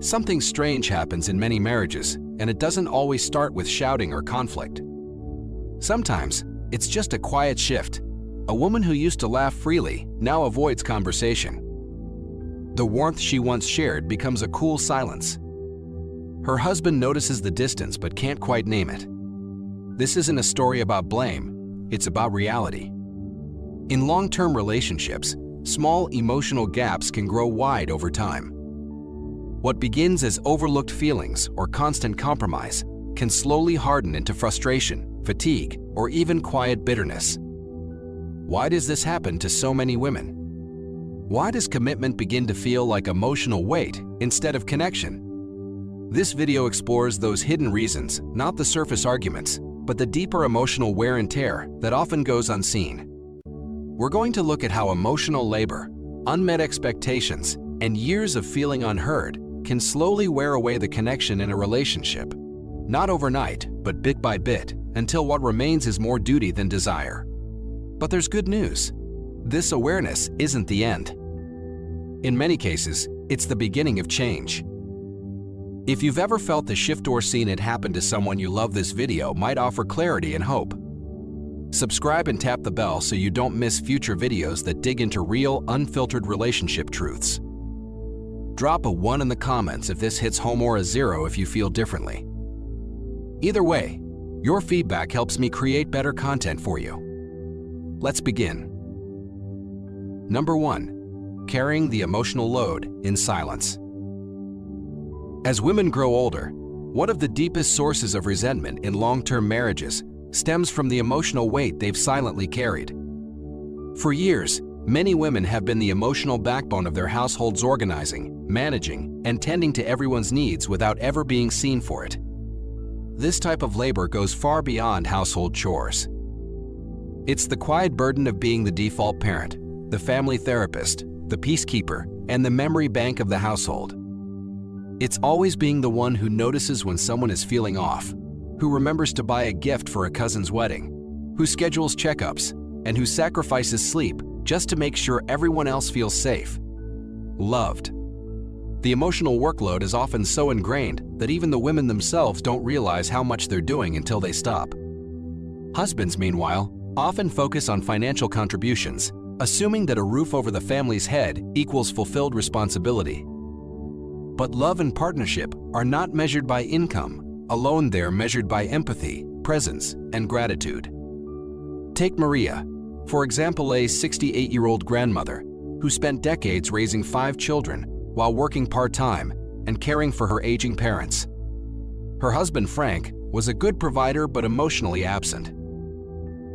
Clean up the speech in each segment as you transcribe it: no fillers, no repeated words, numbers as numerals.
Something strange happens in many marriages, and it doesn't always start with shouting or conflict. Sometimes, it's just a quiet shift. A woman who used to laugh freely now avoids conversation. The warmth she once shared becomes a cool silence. Her husband notices the distance but can't quite name it. This isn't a story about blame, it's about reality. In long-term relationships, small emotional gaps can grow wide over time. What begins as overlooked feelings or constant compromise can slowly harden into frustration, fatigue, or even quiet bitterness. Why does this happen to so many women? Why does commitment begin to feel like emotional weight instead of connection? This video explores those hidden reasons, not the surface arguments, but the deeper emotional wear and tear that often goes unseen. We're going to look at how emotional labor, unmet expectations, and years of feeling unheard can slowly wear away the connection in a relationship. Not overnight, but bit by bit, until what remains is more duty than desire. But there's good news. This awareness isn't the end. In many cases, it's the beginning of change. If you've ever felt the shift or seen it happen to someone you love, this video might offer clarity and hope. Subscribe and tap the bell so you don't miss future videos that dig into real, unfiltered relationship truths. Drop a 1 in the comments if this hits home or a 0 if you feel differently. Either way, your feedback helps me create better content for you. Let's begin. Number 1. Carrying the emotional load in silence. As women grow older, one of the deepest sources of resentment in long-term marriages stems from the emotional weight they've silently carried. For years, many women have been the emotional backbone of their households, organizing, managing, and tending to everyone's needs without ever being seen for it. This type of labor goes far beyond household chores. It's the quiet burden of being the default parent, the family therapist, the peacekeeper, and the memory bank of the household. It's always being the one who notices when someone is feeling off, who remembers to buy a gift for a cousin's wedding, who schedules checkups, and who sacrifices sleep just to make sure everyone else feels safe, loved. The emotional workload is often so ingrained that even the women themselves don't realize how much they're doing until they stop. Husbands, meanwhile, often focus on financial contributions, assuming that a roof over the family's head equals fulfilled responsibility. But love and partnership are not measured by income alone, they're measured by empathy, presence, and gratitude. Take Maria, for example, a 68-year-old grandmother who spent decades raising 5 children while working part-time and caring for her aging parents. Her husband, Frank, was a good provider but emotionally absent.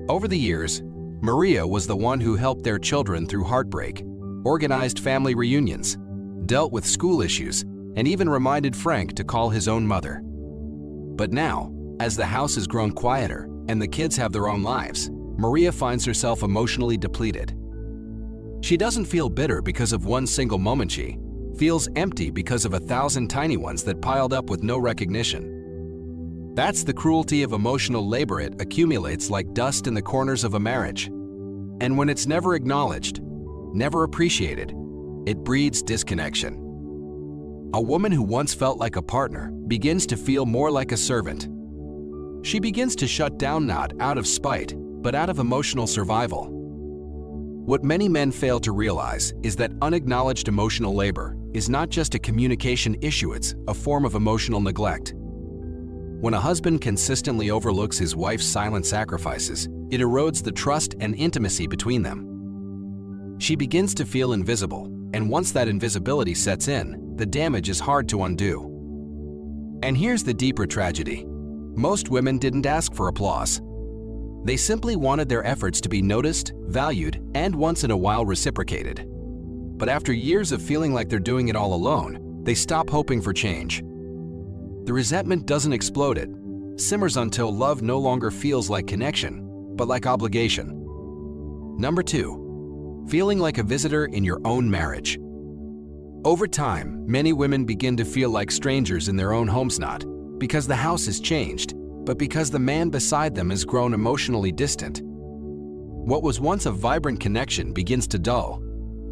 Over the years, Maria was the one who helped their children through heartbreak, organized family reunions, dealt with school issues, and even reminded Frank to call his own mother. But now, as the house has grown quieter and the kids have their own lives, Maria finds herself emotionally depleted. She doesn't feel bitter because of one single moment, she feels empty because of 1,000 tiny ones that piled up with no recognition. That's the cruelty of emotional labor. It accumulates like dust in the corners of a marriage. And when it's never acknowledged, never appreciated, it breeds disconnection. A woman who once felt like a partner begins to feel more like a servant. She begins to shut down not out of spite, but out of emotional survival. What many men fail to realize is that unacknowledged emotional labor is not just a communication issue, it's a form of emotional neglect. When a husband consistently overlooks his wife's silent sacrifices, it erodes the trust and intimacy between them. She begins to feel invisible, and once that invisibility sets in, the damage is hard to undo. And here's the deeper tragedy. Most women didn't ask for applause. They simply wanted their efforts to be noticed, valued, and once in a while reciprocated. But after years of feeling like they're doing it all alone, they stop hoping for change. The resentment doesn't explode, it simmers until love no longer feels like connection, but like obligation. Number 2, feeling like a visitor in your own marriage. Over time, many women begin to feel like strangers in their own homes, not because the house has changed, but because the man beside them has grown emotionally distant. What was once a vibrant connection begins to dull,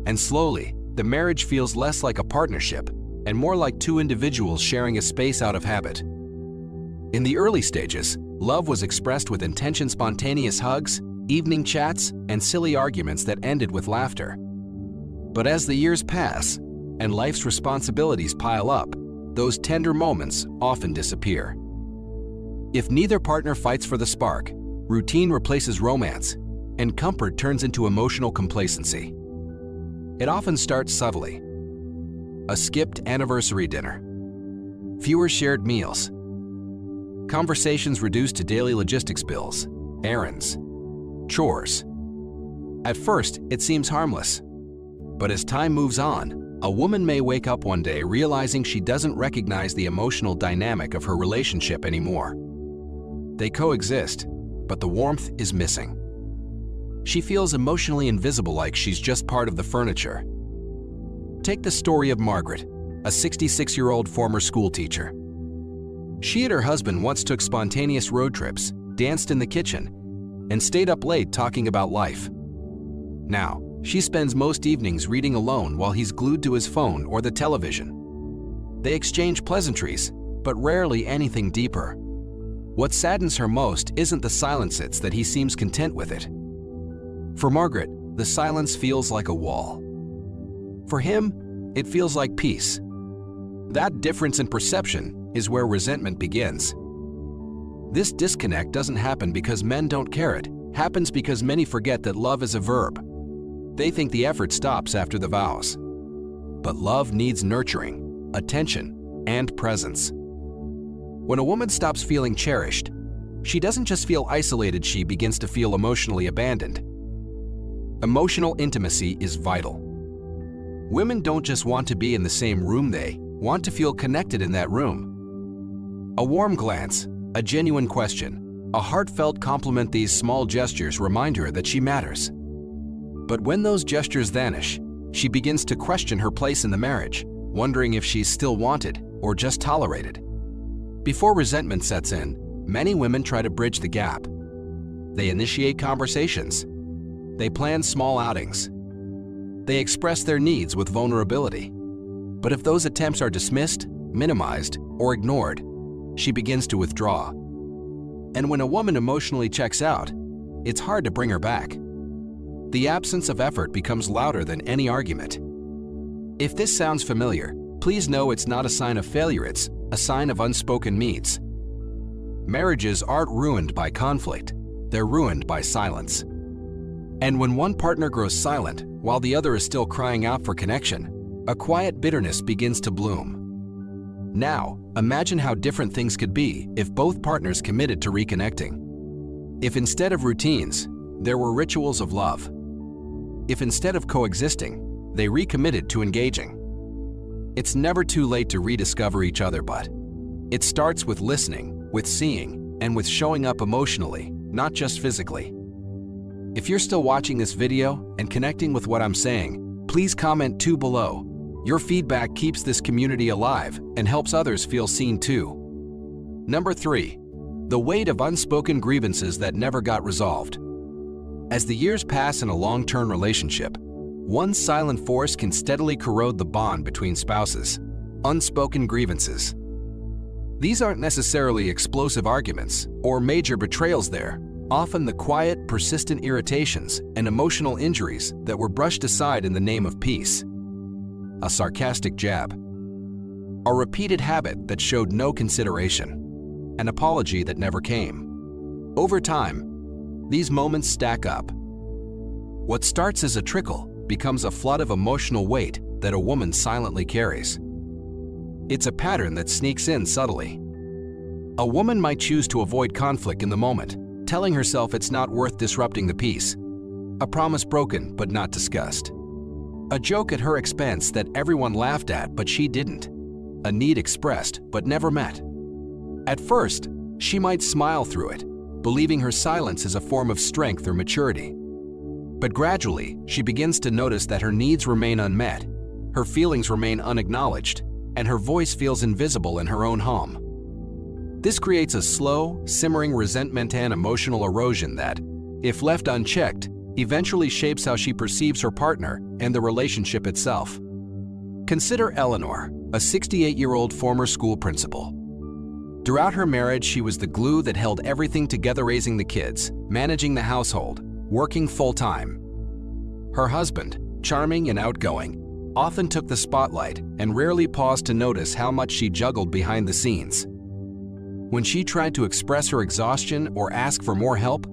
and slowly, the marriage feels less like a partnership and more like two individuals sharing a space out of habit. In the early stages, love was expressed with intention, spontaneous hugs, evening chats, and silly arguments that ended with laughter. But as the years pass and life's responsibilities pile up, those tender moments often disappear. If neither partner fights for the spark, routine replaces romance, and comfort turns into emotional complacency. It often starts subtly. A skipped anniversary dinner, fewer shared meals, conversations reduced to daily logistics bills, errands, chores. At first, it seems harmless. But as time moves on, a woman may wake up one day realizing she doesn't recognize the emotional dynamic of her relationship anymore. They coexist, but the warmth is missing. She feels emotionally invisible, like she's just part of the furniture. Take the story of Margaret, a 66-year-old former school teacher. She and her husband once took spontaneous road trips, danced in the kitchen, and stayed up late talking about life. Now, she spends most evenings reading alone while he's glued to his phone or the television. They exchange pleasantries, but rarely anything deeper. What saddens her most isn't the silence, it's that he seems content with it. For Margaret, the silence feels like a wall. For him, it feels like peace. That difference in perception is where resentment begins. This disconnect doesn't happen because men don't care, it happens because many forget that love is a verb. They think the effort stops after the vows. But love needs nurturing, attention, and presence. When a woman stops feeling cherished, she doesn't just feel isolated, she begins to feel emotionally abandoned. Emotional intimacy is vital. Women don't just want to be in the same room, they want to feel connected in that room. A warm glance, a genuine question, a heartfelt compliment, these small gestures remind her that she matters. But when those gestures vanish, she begins to question her place in the marriage, wondering if she's still wanted or just tolerated. Before resentment sets in, many women try to bridge the gap. They initiate conversations. They plan small outings. They express their needs with vulnerability. But if those attempts are dismissed, minimized, or ignored, she begins to withdraw. And when a woman emotionally checks out, it's hard to bring her back. The absence of effort becomes louder than any argument. If this sounds familiar, please know it's not a sign of failure, it's a sign of unspoken needs. Marriages aren't ruined by conflict, they're ruined by silence. And when one partner grows silent while the other is still crying out for connection, a quiet bitterness begins to bloom. Now, imagine how different things could be if both partners committed to reconnecting. If instead of routines, there were rituals of love. If instead of coexisting, they recommitted to engaging. It's never too late to rediscover each other, but it starts with listening, with seeing, and with showing up emotionally, not just physically. If you're still watching this video and connecting with what I'm saying, please comment 2 below. Your feedback keeps this community alive and helps others feel seen too. Number 3. The weight of unspoken grievances that never got resolved. As the years pass in a long-term relationship, one silent force can steadily corrode the bond between spouses: unspoken grievances. These aren't necessarily explosive arguments or major betrayals, they're often the quiet, persistent irritations and emotional injuries that were brushed aside in the name of peace. A sarcastic jab, a repeated habit that showed no consideration, an apology that never came. Over time, these moments stack up. What starts as a trickle becomes a flood of emotional weight that a woman silently carries. It's a pattern that sneaks in subtly. A woman might choose to avoid conflict in the moment, telling herself it's not worth disrupting the peace. A promise broken but not discussed. A joke at her expense that everyone laughed at but she didn't. A need expressed but never met. At first, she might smile through it, believing her silence is a form of strength or maturity. But gradually, she begins to notice that her needs remain unmet, her feelings remain unacknowledged, and her voice feels invisible in her own home. This creates a slow, simmering resentment and emotional erosion that, if left unchecked, eventually shapes how she perceives her partner and the relationship itself. Consider Eleanor, a 68-year-old former school principal. Throughout her marriage, she was the glue that held everything together, raising the kids, managing the household, working full-time. Her husband, charming and outgoing, often took the spotlight and rarely paused to notice how much she juggled behind the scenes. When she tried to express her exhaustion or ask for more help,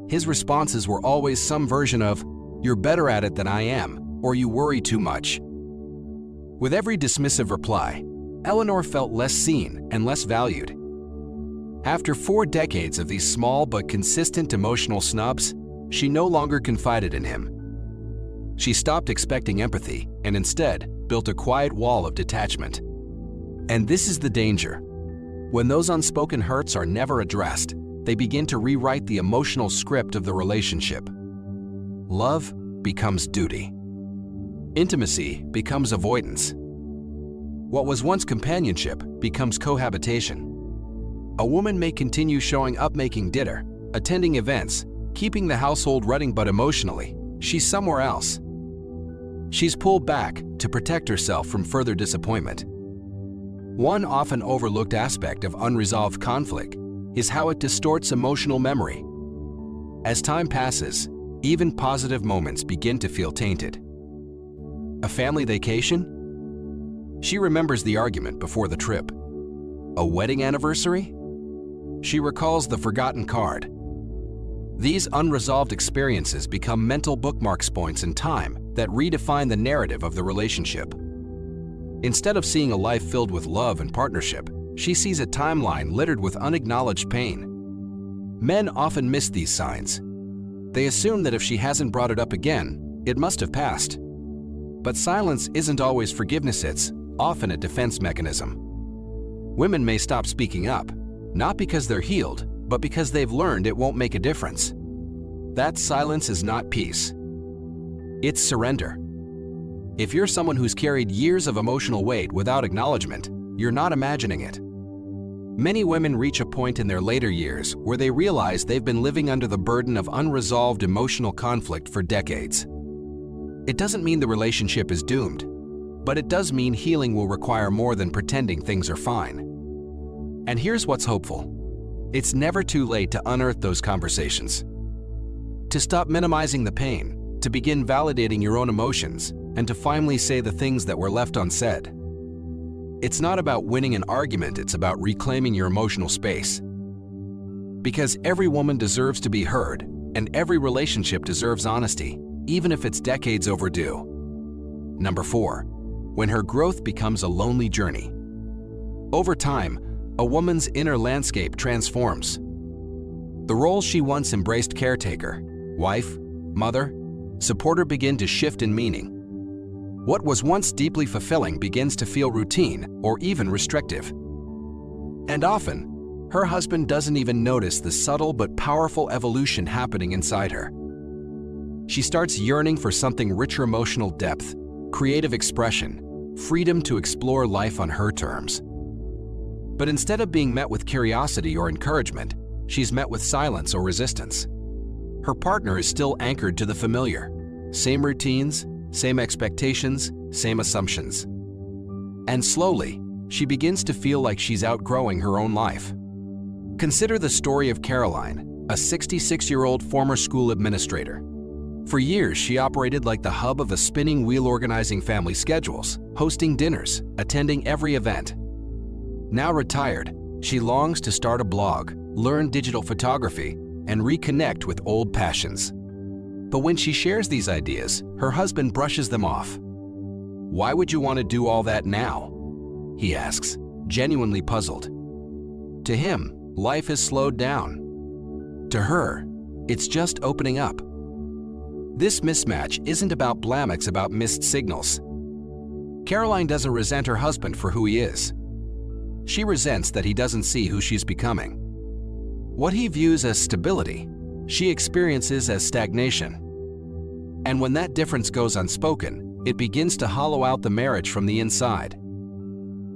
his responses were always some version of, "You're better at it than I am," or "You worry too much." With every dismissive reply, Eleanor felt less seen and less valued. After 4 decades of these small but consistent emotional snubs, she no longer confided in him. She stopped expecting empathy and instead built a quiet wall of detachment. And this is the danger. When those unspoken hurts are never addressed, they begin to rewrite the emotional script of the relationship. Love becomes duty. Intimacy becomes avoidance. What was once companionship becomes cohabitation. A woman may continue showing up, making dinner, attending events, keeping the household running, but emotionally, she's somewhere else. She's pulled back to protect herself from further disappointment. One often overlooked aspect of unresolved conflict is how it distorts emotional memory. As time passes, even positive moments begin to feel tainted. A family vacation? She remembers the argument before the trip. A wedding anniversary? She recalls the forgotten card. These unresolved experiences become mental bookmarks, points in time that redefine the narrative of the relationship. Instead of seeing a life filled with love and partnership, she sees a timeline littered with unacknowledged pain. Men often miss these signs. They assume that if she hasn't brought it up again, it must have passed. But silence isn't always forgiveness, it's often a defense mechanism. Women may stop speaking up, not because they're healed, but because they've learned it won't make a difference. That silence is not peace. It's surrender. If you're someone who's carried years of emotional weight without acknowledgement, you're not imagining it. Many women reach a point in their later years where they realize they've been living under the burden of unresolved emotional conflict for decades. It doesn't mean the relationship is doomed, but it does mean healing will require more than pretending things are fine. And here's what's hopeful. It's never too late to unearth those conversations. To stop minimizing the pain, to begin validating your own emotions, and to finally say the things that were left unsaid. It's not about winning an argument, it's about reclaiming your emotional space. Because every woman deserves to be heard, and every relationship deserves honesty, even if it's decades overdue. Number 4, when her growth becomes a lonely journey. Over time, a woman's inner landscape transforms. The roles she once embraced, caretaker, wife, mother, supporter, begin to shift in meaning. What was once deeply fulfilling begins to feel routine or even restrictive. And often, her husband doesn't even notice the subtle but powerful evolution happening inside her. She starts yearning for something richer: emotional depth, creative expression, freedom to explore life on her terms. But instead of being met with curiosity or encouragement, she's met with silence or resistance. Her partner is still anchored to the familiar. Same routines, same expectations, same assumptions. And slowly, she begins to feel like she's outgrowing her own life. Consider the story of Caroline, a 66-year-old former school administrator. For years, she operated like the hub of a spinning wheel, organizing family schedules, hosting dinners, attending every event. Now retired, she longs to start a blog, learn digital photography, and reconnect with old passions. But when she shares these ideas, her husband brushes them off. "Why would you want to do all that now?" he asks, genuinely puzzled. To him, life has slowed down. To her, it's just opening up. This mismatch isn't about blame, it's about missed signals. Caroline doesn't resent her husband for who he is. She resents that he doesn't see who she's becoming. What he views as stability, she experiences as stagnation. And when that difference goes unspoken, it begins to hollow out the marriage from the inside.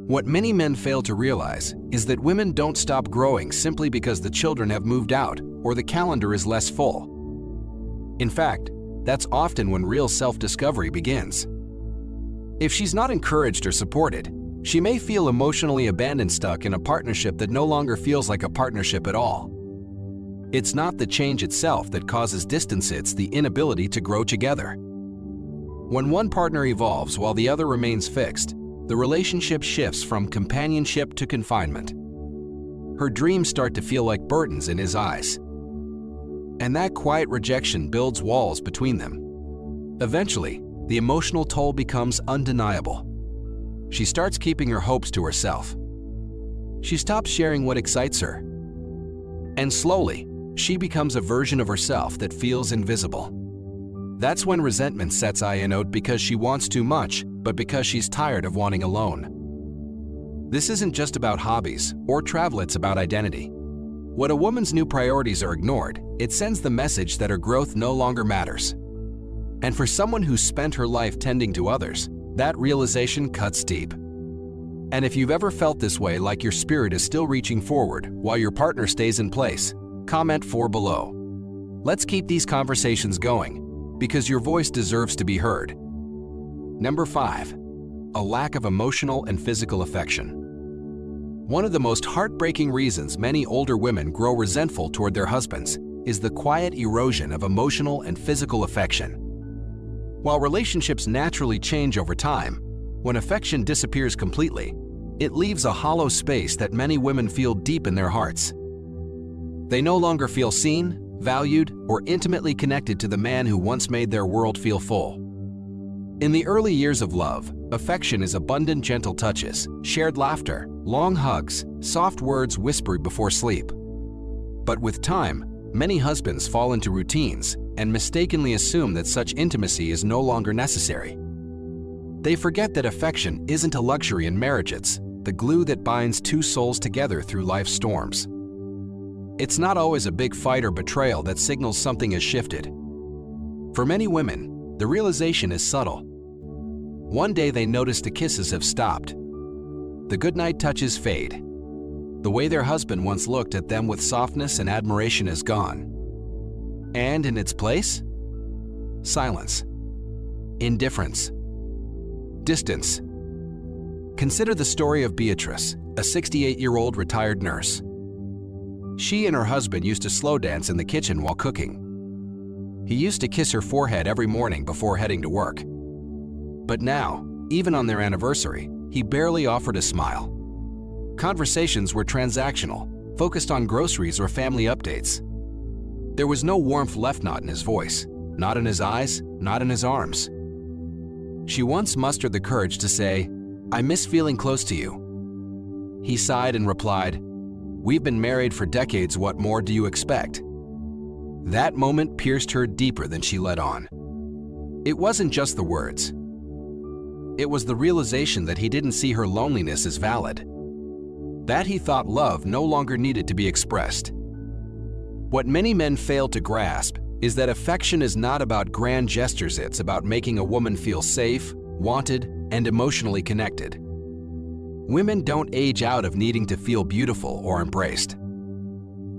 What many men fail to realize is that women don't stop growing simply because the children have moved out or the calendar is less full. In fact, that's often when real self-discovery begins. If she's not encouraged or supported, She may feel emotionally abandoned, stuck in a partnership that no longer feels like a partnership at all. It's not the change itself that causes distance, it's the inability to grow together. When one partner evolves while the other remains fixed, the relationship shifts from companionship to confinement. Her dreams start to feel like burdens in his eyes. And that quiet rejection builds walls between them. Eventually, the emotional toll becomes undeniable. She starts keeping her hopes to herself. She stops sharing what excites her. And slowly, she becomes a version of herself that feels invisible. That's when resentment sets in, not because she wants too much, but because she's tired of wanting alone. This isn't just about hobbies or travel, it's about identity. When a woman's new priorities are ignored, it sends the message that her growth no longer matters. And for someone who's spent her life tending to others, that realization cuts deep. And if you've ever felt this way, like your spirit is still reaching forward while your partner stays in place, comment 4 below. Let's keep these conversations going, because your voice deserves to be heard. Number 5. A lack of emotional and physical affection. One of the most heartbreaking reasons many older women grow resentful toward their husbands is the quiet erosion of emotional and physical affection. While relationships naturally change over time, when affection disappears completely, it leaves a hollow space that many women feel deep in their hearts. They no longer feel seen, valued, or intimately connected to the man who once made their world feel full. In the early years of love, affection is abundant, gentle touches, shared laughter, long hugs, soft words whispered before sleep. But with time, many husbands fall into routines and mistakenly assume that such intimacy is no longer necessary. They forget that affection isn't a luxury in marriage, it's the glue that binds two souls together through life's storms. It's not always a big fight or betrayal that signals something has shifted. For many women, the realization is subtle. One day they notice the kisses have stopped. The goodnight touches fade. The way their husband once looked at them with softness and admiration is gone. And in its place? Silence. Indifference. Distance. Consider the story of Beatrice, a 68-year-old retired nurse. She and her husband used to slow dance in the kitchen while cooking. He used to kiss her forehead every morning before heading to work. But now, even on their anniversary, he barely offered a smile. Conversations were transactional, focused on groceries or family updates. There was no warmth left, not in his voice, not in his eyes, not in his arms. She once mustered the courage to say, "I miss feeling close to you." He sighed and replied, "We've been married for decades, what more do you expect?" That moment pierced her deeper than she let on. It wasn't just the words. It was the realization that he didn't see her loneliness as valid. That he thought love no longer needed to be expressed. What many men fail to grasp is that affection is not about grand gestures, it's about making a woman feel safe, wanted, and emotionally connected. Women don't age out of needing to feel beautiful or embraced.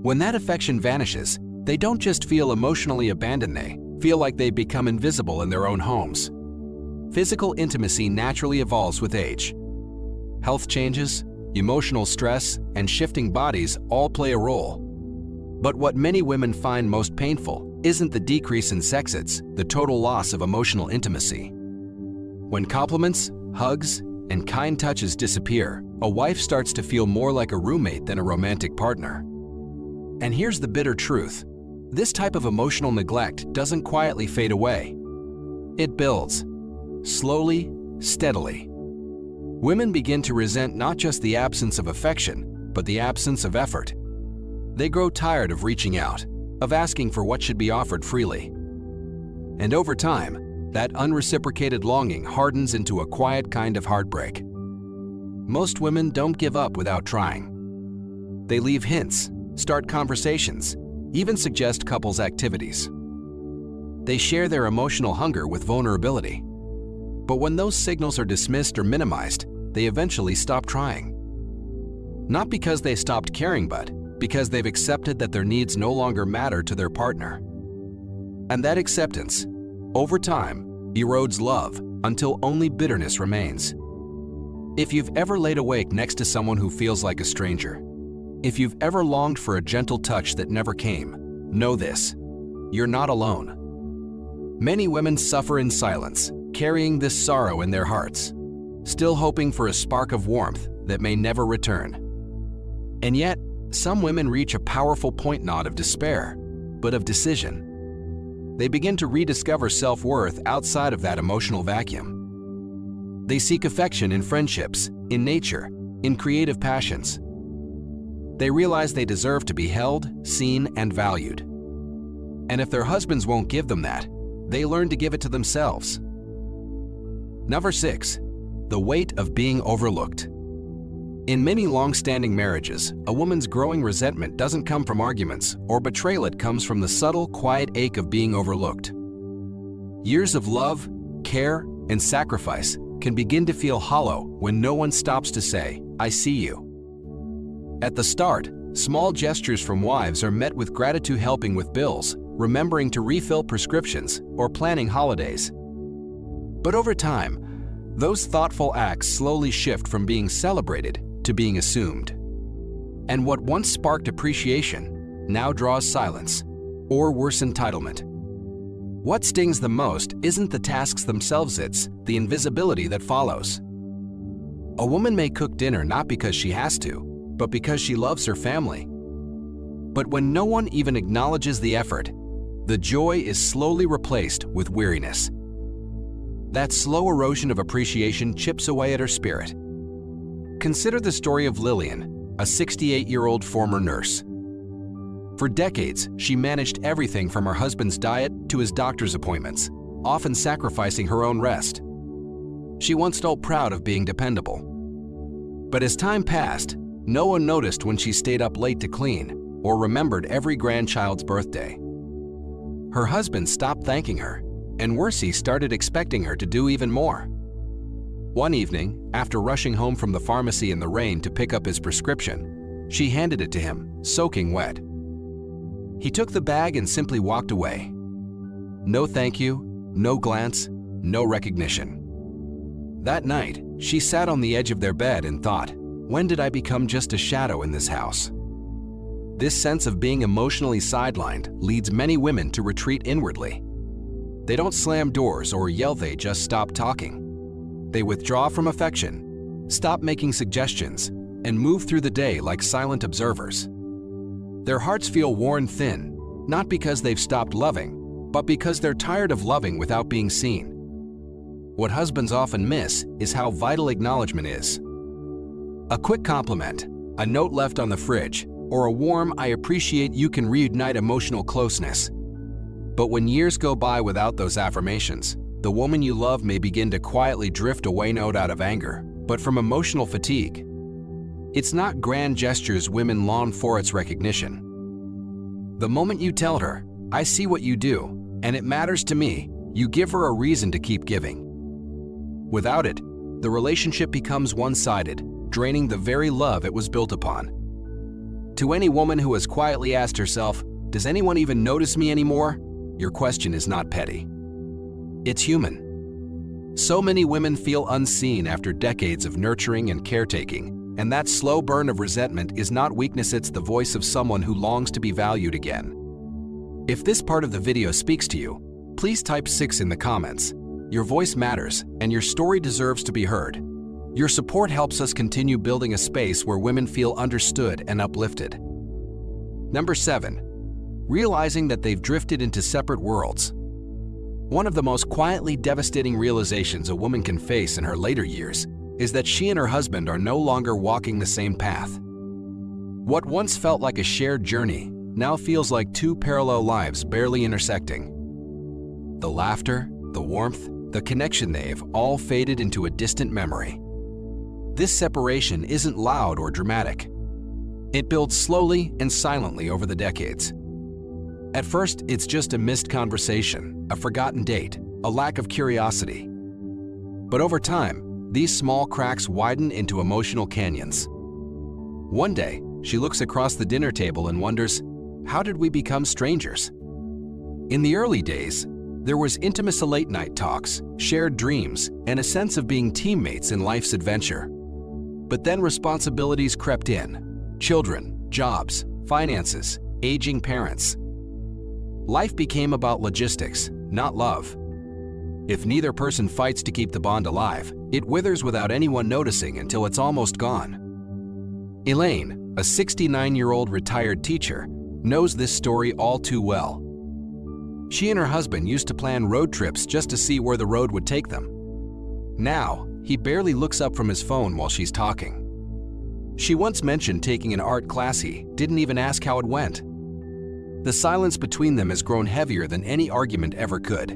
When that affection vanishes, they don't just feel emotionally abandoned, they feel like they've become invisible in their own homes. Physical intimacy naturally evolves with age. Health changes, emotional stress, and shifting bodies all play a role. But what many women find most painful isn't the decrease in sex, it's the total loss of emotional intimacy. When compliments, hugs, and kind touches disappear, a wife starts to feel more like a roommate than a romantic partner. And here's the bitter truth. This type of emotional neglect doesn't quietly fade away. It builds, slowly, steadily. Women begin to resent not just the absence of affection, but the absence of effort. They grow tired of reaching out, of asking for what should be offered freely. And over time, that unreciprocated longing hardens into a quiet kind of heartbreak. Most women don't give up without trying. They leave hints, start conversations, even suggest couples activities. They share their emotional hunger with vulnerability. But when those signals are dismissed or minimized, they eventually stop trying. Not because they stopped caring, but because they've accepted that their needs no longer matter to their partner. And that acceptance, over time, erodes love until only bitterness remains. If you've ever laid awake next to someone who feels like a stranger, if you've ever longed for a gentle touch that never came, know this: you're not alone. Many women suffer in silence, carrying this sorrow in their hearts, still hoping for a spark of warmth that may never return. And yet, some women reach a powerful point not of despair, but of decision. They begin to rediscover self-worth outside of that emotional vacuum. They seek affection in friendships, in nature, in creative passions. They realize they deserve to be held, seen, and valued. And if their husbands won't give them that, they learn to give it to themselves. Number 6. The weight of being overlooked. In many long-standing marriages, a woman's growing resentment doesn't come from arguments or betrayal. It comes from the subtle, quiet ache of being overlooked. Years of love, care, and sacrifice can begin to feel hollow when no one stops to say, "I see you." At the start, small gestures from wives are met with gratitude, helping with bills, remembering to refill prescriptions, or planning holidays. But over time, those thoughtful acts slowly shift from being celebrated to being assumed. And what once sparked appreciation now draws silence, or worse, entitlement. What stings the most isn't the tasks themselves, it's the invisibility that follows. A woman may cook dinner not because she has to, but because she loves her family. But when no one even acknowledges the effort, the joy is slowly replaced with weariness. That slow erosion of appreciation chips away at her spirit. Consider the story of Lillian, a 68-year-old former nurse. For decades, she managed everything from her husband's diet to his doctor's appointments, often sacrificing her own rest. She once felt proud of being dependable. But as time passed, no one noticed when she stayed up late to clean or remembered every grandchild's birthday. Her husband stopped thanking her, and worse, he started expecting her to do even more. One evening, after rushing home from the pharmacy in the rain to pick up his prescription, she handed it to him, soaking wet. He took the bag and simply walked away. No thank you, no glance, no recognition. That night, she sat on the edge of their bed and thought, "When did I become just a shadow in this house?" This sense of being emotionally sidelined leads many women to retreat inwardly. They don't slam doors or yell, they just stop talking. They withdraw from affection, stop making suggestions, and move through the day like silent observers. Their hearts feel worn thin, not because they've stopped loving, but because they're tired of loving without being seen. What husbands often miss is how vital acknowledgement is. A quick compliment, a note left on the fridge, or a warm "I appreciate you" can reignite emotional closeness. But when years go by without those affirmations, the woman you love may begin to quietly drift away, not out of anger, but from emotional fatigue. It's not grand gestures women long for, it's recognition. The moment you tell her, "I see what you do, and it matters to me," you give her a reason to keep giving. Without it, the relationship becomes one-sided, draining the very love it was built upon. To any woman who has quietly asked herself, "Does anyone even notice me anymore?" your question is not petty. It's human. So many women feel unseen after decades of nurturing and caretaking, and that slow burn of resentment is not weakness, it's the voice of someone who longs to be valued again. If this part of the video speaks to you, please type 6 in the comments. Your voice matters, and your story deserves to be heard. Your support helps us continue building a space where women feel understood and uplifted. Number 7. Realizing that they've drifted into separate worlds. One of the most quietly devastating realizations a woman can face in her later years is that she and her husband are no longer walking the same path. What once felt like a shared journey now feels like two parallel lives barely intersecting. The laughter, the warmth, the connection, they've all faded into a distant memory. This separation isn't loud or dramatic. It builds slowly and silently over the decades. At first, it's just a missed conversation, a forgotten date, a lack of curiosity. But over time, these small cracks widen into emotional canyons. One day, she looks across the dinner table and wonders, how did we become strangers? In the early days, there was intimacy, late-night talks, shared dreams, and a sense of being teammates in life's adventure. But then responsibilities crept in. Children, jobs, finances, aging parents. Life became about logistics, not love. If neither person fights to keep the bond alive, it withers without anyone noticing until it's almost gone. Elaine, a 69-year-old retired teacher, knows this story all too well. She and her husband used to plan road trips just to see where the road would take them. Now, he barely looks up from his phone while she's talking. She once mentioned taking an art class. He didn't even ask how it went. The silence between them has grown heavier than any argument ever could.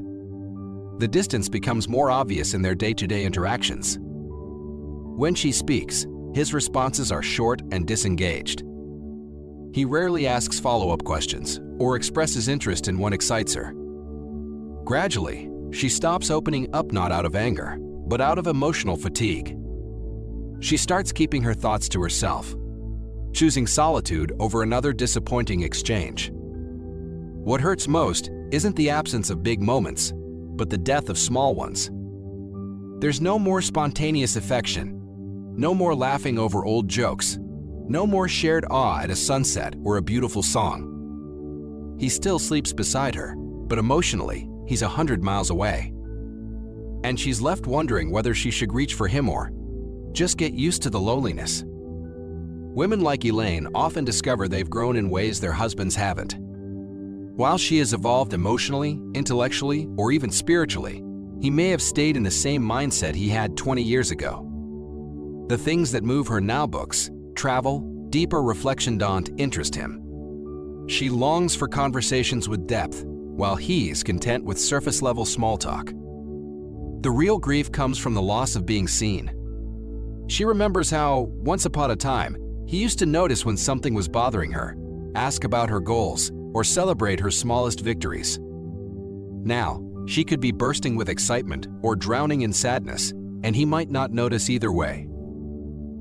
The distance becomes more obvious in their day-to-day interactions. When she speaks, his responses are short and disengaged. He rarely asks follow-up questions or expresses interest in what excites her. Gradually, she stops opening up not out of anger, but out of emotional fatigue. She starts keeping her thoughts to herself, choosing solitude over another disappointing exchange. What hurts most isn't the absence of big moments, but the death of small ones. There's no more spontaneous affection, no more laughing over old jokes, no more shared awe at a sunset or a beautiful song. He still sleeps beside her, but emotionally, he's 100 miles away. And she's left wondering whether she should reach for him or just get used to the loneliness. Women like Elaine often discover they've grown in ways their husbands haven't. While she has evolved emotionally, intellectually, or even spiritually, he may have stayed in the same mindset he had 20 years ago. The things that move her now, books, travel, deeper reflection, don't interest him. She longs for conversations with depth, while he's content with surface-level small talk. The real grief comes from the loss of being seen. She remembers how, once upon a time, he used to notice when something was bothering her, ask about her goals, or celebrate her smallest victories. Now, she could be bursting with excitement or drowning in sadness, and he might not notice either way.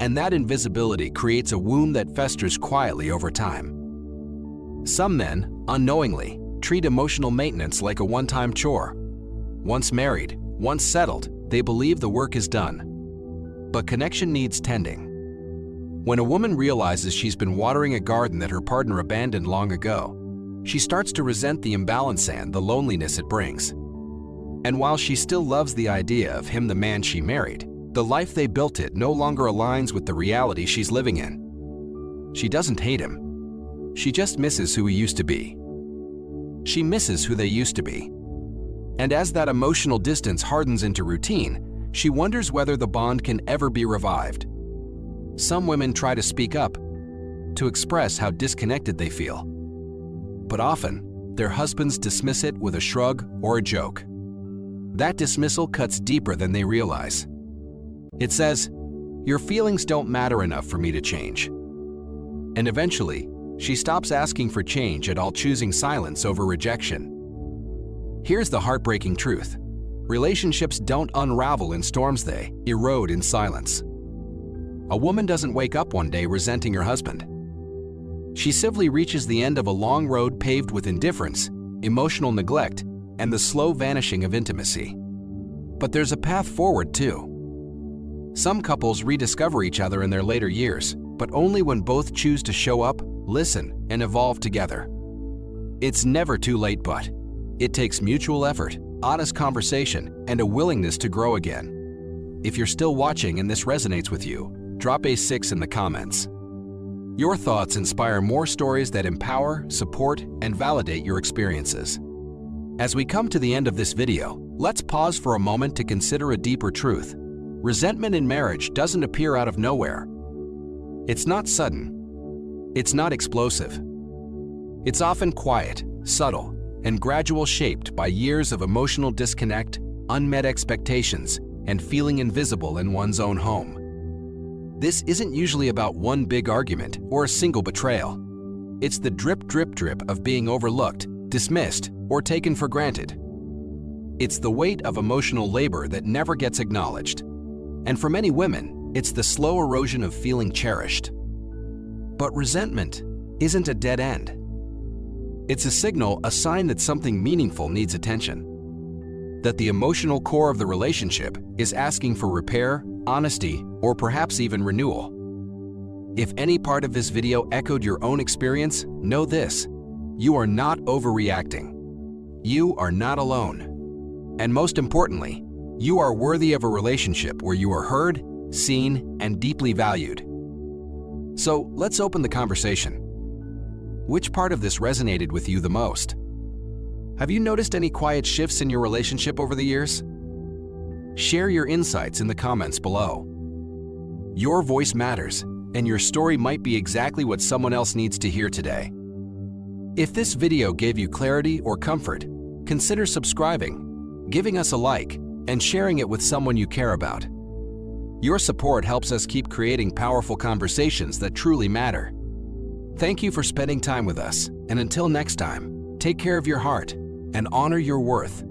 And that invisibility creates a wound that festers quietly over time. Some men, unknowingly, treat emotional maintenance like a one-time chore. Once married, once settled, they believe the work is done. But connection needs tending. When a woman realizes she's been watering a garden that her partner abandoned long ago, she starts to resent the imbalance and the loneliness it brings. And while she still loves the idea of him, the man she married, the life they built, it no longer aligns with the reality she's living in. She doesn't hate him. She just misses who he used to be. She misses who they used to be. And as that emotional distance hardens into routine, she wonders whether the bond can ever be revived. Some women try to speak up, to express how disconnected they feel. But often, their husbands dismiss it with a shrug or a joke. That dismissal cuts deeper than they realize. It says, "Your feelings don't matter enough for me to change." And eventually, she stops asking for change at all, choosing silence over rejection. Here's the heartbreaking truth. Relationships don't unravel in storms, they erode in silence. A woman doesn't wake up one day resenting her husband. She simply reaches the end of a long road paved with indifference, emotional neglect, and the slow vanishing of intimacy. But there's a path forward too. Some couples rediscover each other in their later years, but only when both choose to show up, listen, and evolve together. It's never too late, but it takes mutual effort, honest conversation, and a willingness to grow again. If you're still watching and this resonates with you, drop a 6 in the comments. Your thoughts inspire more stories that empower, support, and validate your experiences. As we come to the end of this video, let's pause for a moment to consider a deeper truth. Resentment in marriage doesn't appear out of nowhere. It's not sudden. It's not explosive. It's often quiet, subtle, and gradual, shaped by years of emotional disconnect, unmet expectations, and feeling invisible in one's own home. This isn't usually about one big argument or a single betrayal. It's the drip, drip, drip of being overlooked, dismissed, or taken for granted. It's the weight of emotional labor that never gets acknowledged. And for many women, it's the slow erosion of feeling cherished. But resentment isn't a dead end. It's a signal, a sign that something meaningful needs attention. That the emotional core of the relationship is asking for repair, honesty, or perhaps even renewal. If any part of this video echoed your own experience, know this: you are not overreacting. You are not alone. And most importantly, you are worthy of a relationship where you are heard, seen, and deeply valued. So let's open the conversation. Which part of this resonated with you the most? Have you noticed any quiet shifts in your relationship over the years? Share your insights in the comments below. Your voice matters, and your story might be exactly what someone else needs to hear today. If this video gave you clarity or comfort, consider subscribing, giving us a like, and sharing it with someone you care about. Your support helps us keep creating powerful conversations that truly matter. Thank you for spending time with us, and until next time, take care of your heart and honor your worth.